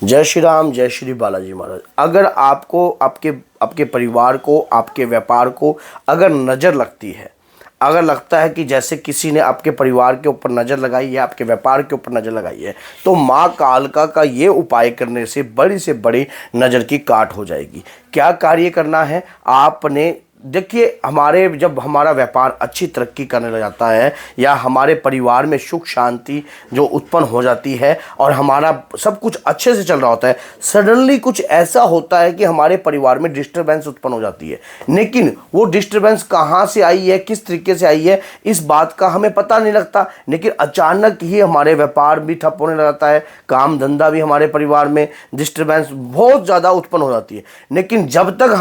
जय श्री राम, जय श्री बालाजी महाराज। अगर आपको आपके आपके परिवार को, आपके व्यापार को अगर नज़र लगती है, अगर लगता है कि जैसे किसी ने आपके परिवार के ऊपर नज़र लगाई है, आपके व्यापार के ऊपर नज़र लगाई है, तो माँ कालिका का ये उपाय करने से बड़ी नज़र की काट हो जाएगी। क्या कार्य करना है आपने? देखिए, जब हमारा व्यापार अच्छी तरक्की करने लग जाता है या हमारे परिवार में सुख शांति जो उत्पन्न हो जाती है और हमारा सब कुछ अच्छे से चल रहा होता है, सडनली कुछ ऐसा होता है कि हमारे परिवार में डिस्टरबेंस उत्पन्न हो जाती है। लेकिन वो डिस्टरबेंस कहाँ से आई है, किस तरीके से आई है, इस बात का हमें पता नहीं लगता। लेकिन अचानक ही हमारे व्यापार भी ठप होने लग जाता है, काम धंधा भी, हमारे परिवार में डिस्टरबेंस बहुत ज़्यादा उत्पन्न हो जाती है। लेकिन जब तक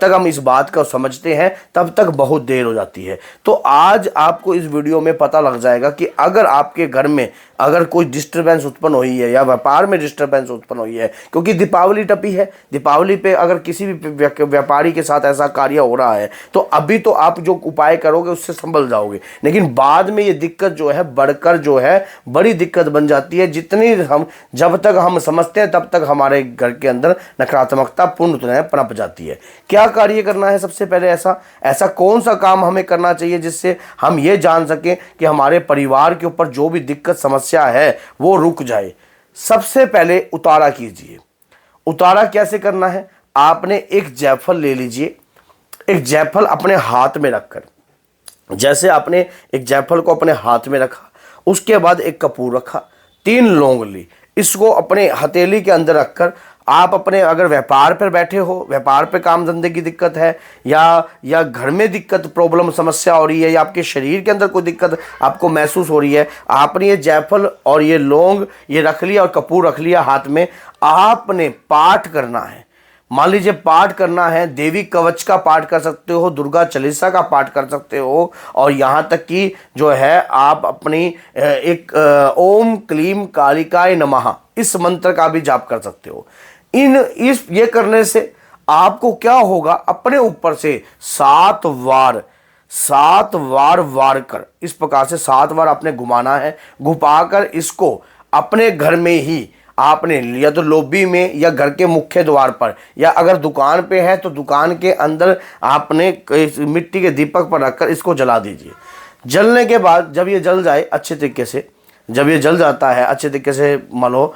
हम इस बात को समझते हैं तब तक बहुत देर हो जाती है। तो आज आपको इस वीडियो में पता लग जाएगा कि अगर आपके घर में अगर कोई डिस्टरबेंस उत्पन्न हुई है या व्यापार में डिस्टरबेंस उत्पन्न हुई है, क्योंकि दीपावली टपी है, दीपावली पे अगर किसी भी व्यापारी के साथ ऐसा कार्य हो रहा है तो अभी तो आप जो उपाय करोगे उससे संभल जाओगे, लेकिन बाद में ये दिक्कत जो है बढ़कर जो है बड़ी दिक्कत बन जाती है। जब तक हम समझते हैं तब तक हमारे घर के अंदर नकारात्मकता पूर्ण तरह पनप जाती है। क्या कार्य करना है? सबसे पहले ऐसा कौन सा काम हमें करना चाहिए जिससे हम ये जान सकें कि हमारे परिवार के ऊपर जो भी दिक्कत समस्या है वो रुक जाए। सबसे पहले उतारा कीजिए। उतारा कैसे करना है? आपने एक जायफल ले लीजिए। एक जायफल अपने हाथ में रखकर, जैसे आपने एक जायफल को अपने हाथ में रखा, उसके बाद एक कपूर रखा, 3 लौंग ली, इसको अपने हथेली के अंदर रखकर आप अपने अगर व्यापार पर बैठे हो, व्यापार पे काम धंधे की दिक्कत है या घर में दिक्कत प्रॉब्लम समस्या हो रही है या आपके शरीर के अंदर कोई दिक्कत आपको महसूस हो रही है, आपने ये जायफल और ये लौंग ये रख लिया और कपूर रख लिया हाथ में। आपने पाठ करना है। मान लीजिए पाठ करना है, देवी कवच का पाठ कर सकते हो, दुर्गा चालीसा का पाठ कर सकते हो, और यहाँ तक कि जो है आप अपनी एक ओम क्लीम कालिकाय नमः इस मंत्र का भी जाप कर सकते हो। ये करने से आपको क्या होगा, अपने ऊपर से 7 वार कर, इस प्रकार से 7 बार आपने घुमाना है। घुमाकर इसको अपने घर में ही आपने या तो लॉबी में या घर के मुख्य द्वार पर, या अगर दुकान पे है तो दुकान के अंदर आपने मिट्टी के दीपक पर रखकर इसको जला दीजिए। जलने के बाद जब ये जल जाए अच्छे तरीके से, जब ये जल जाता है अच्छे तरीके से, मान लो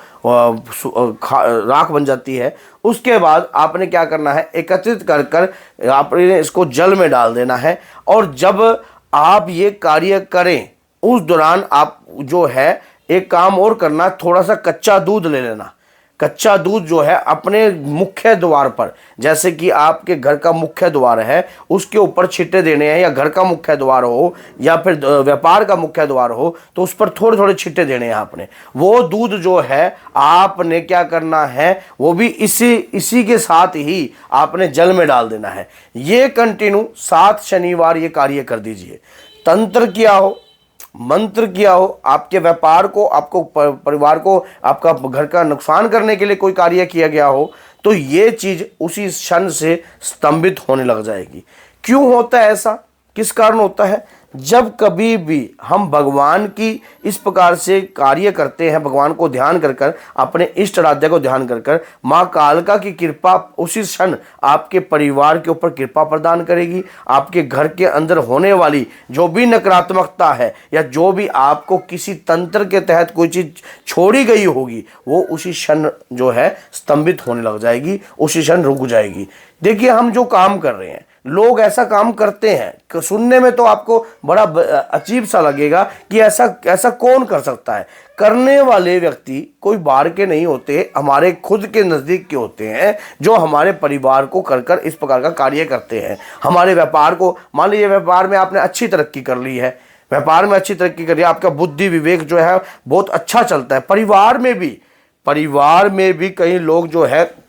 राख बन जाती है, उसके बाद आपने क्या करना है, एकत्रित कर आपने इसको जल में डाल देना है। और जब आप ये कार्य करें उस दौरान आप जो है एक काम और करना, थोड़ा सा कच्चा दूध ले लेना। कच्चा दूध जो है अपने मुख्य द्वार पर, जैसे कि आपके घर का मुख्य द्वार है उसके ऊपर छींटे देने हैं, या घर का मुख्य द्वार हो या फिर व्यापार का मुख्य द्वार हो तो उस पर थोड़े थोड़े छींटे देने हैं आपने। वो दूध जो है आपने क्या करना है, वो भी इसी के साथ ही आपने जल में डाल देना है। ये कंटिन्यू 7 शनिवार ये कार्य कर दीजिए। तंत्र किया हो, मंत्र किया हो, आपके व्यापार को, आपको परिवार को, आपका घर का नुकसान करने के लिए कोई कार्य किया गया हो, तो ये चीज़ उसी क्षण से स्तंभित होने लग जाएगी। क्यों होता है ऐसा? किस कारण होता है? जब कभी भी हम भगवान की इस प्रकार से कार्य करते हैं, भगवान को ध्यान कर अपने इष्ट आराध्य को ध्यान कर माँ कालिका की कृपा उसी क्षण आपके परिवार के ऊपर कृपा प्रदान करेगी। आपके घर के अंदर होने वाली जो भी नकारात्मकता है या जो भी आपको किसी तंत्र के तहत कोई चीज़ छोड़ी गई होगी, वो उसी क्षण जो है स्तंभित होने लग जाएगी, उसी क्षण रुक जाएगी। देखिए, हम जो काम कर रहे हैं, लोग ऐसा काम करते हैं, सुनने में तो आपको बड़ा अजीब सा लगेगा कि ऐसा कौन कर सकता है। करने वाले व्यक्ति कोई बाहर के नहीं होते, हमारे खुद के नज़दीक के होते हैं, जो हमारे परिवार को कर इस प्रकार का कार्य करते हैं। हमारे व्यापार को, मान लीजिए व्यापार में आपने अच्छी तरक्की कर ली है, व्यापार में अच्छी तरक्की कर ली, आपका बुद्धि विवेक जो है बहुत अच्छा चलता है। परिवार में भी कई लोग जो है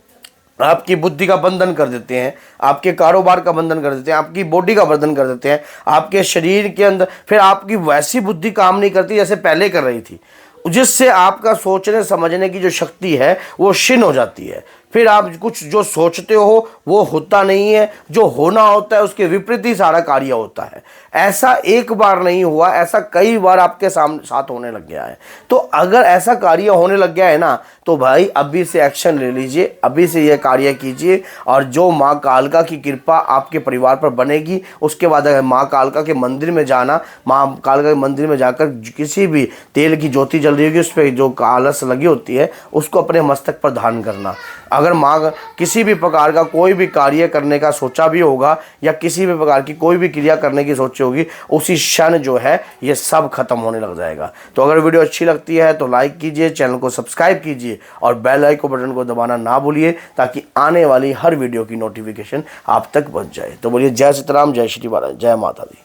आपकी बुद्धि का बंधन कर देते हैं, आपके कारोबार का बंधन कर देते हैं, आपकी बॉडी का बंधन कर देते हैं, आपके शरीर के अंदर फिर आपकी वैसी बुद्धि काम नहीं करती जैसे पहले कर रही थी, जिससे आपका सोचने समझने की जो शक्ति है वो क्षीण हो जाती है। फिर आप कुछ जो सोचते हो वो होता नहीं है, जो होना होता है उसके विपरीत ही सारा कार्य होता है। ऐसा एक बार नहीं हुआ, ऐसा कई बार आपके साथ होने लग गया है। तो अगर ऐसा कार्य होने लग गया है ना, तो भाई अभी से एक्शन ले लीजिए, अभी से यह कार्य कीजिए। और जो माँ कालका की कृपा आपके परिवार पर बनेगी, उसके बाद अगर माँ कालका के मंदिर में जाना, माँ कालका के मंदिर में जाकर किसी भी तेल की ज्योति जल रही होगी, उस पर जो कलश लगी होती है उसको अपने मस्तक पर धारण करना। अगर माँ किसी भी प्रकार का कोई भी कार्य करने का सोचा भी होगा, या किसी भी प्रकार की कोई भी क्रिया करने की सोची होगी, उसी क्षण जो है ये सब खत्म होने लग जाएगा। तो अगर वीडियो अच्छी लगती है तो लाइक कीजिए, चैनल को सब्सक्राइब कीजिए और बेल आइकन बटन को दबाना ना भूलिए, ताकि आने वाली हर वीडियो की नोटिफिकेशन आप तक पहुंच जाए। तो बोलिए जय सीताराम, जय श्री बालाजी, जय माता दी।